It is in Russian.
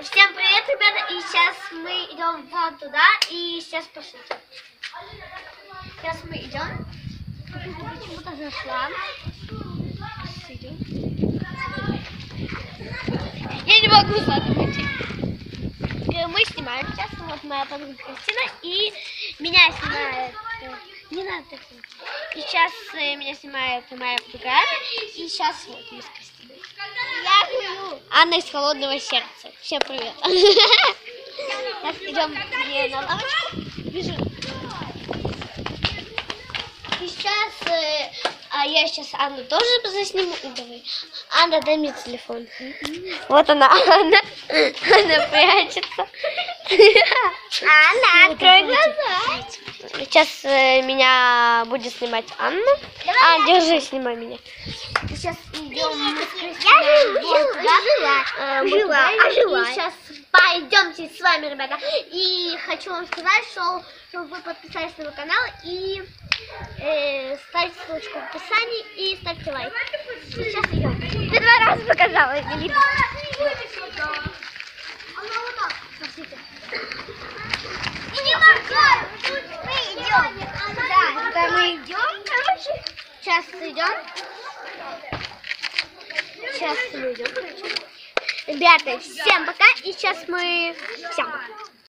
Всем привет, ребята! И сейчас мы идем вон туда. И сейчас послушайте. Сейчас мы идем. Почему-то зашла. Я не могу задумать. Мы снимаем сейчас. Вот моя подруга Кристина. И меня снимает... Не надо так. И сейчас меня снимает моя подруга Анна. И сейчас вот мы с Кристиной. Я хую. Анна из холодного сердца. Всем привет. Сейчас идем на лавочку. Бежим. И сейчас я сейчас Анну тоже засниму. Давай. Анна, дай мне телефон. Вот она, Анна. Она прячется. Анна, открой глаза. Сейчас меня будет снимать Анна. Держи, снимай меня. Сейчас идем мы с Кристиной. И сейчас пойдемте с вами, ребята. И хочу вам сказать, что вы подписались на мой канал и ставьте ссылочку в описании и ставьте лайк. Сейчас идем. Ты 2 раза показала, не видно. Не моргай, мы идем. Да, мы идем, короче. Сейчас идем. Сейчас мы идем, короче. Ребята, всем пока. И сейчас мы... Всем пока.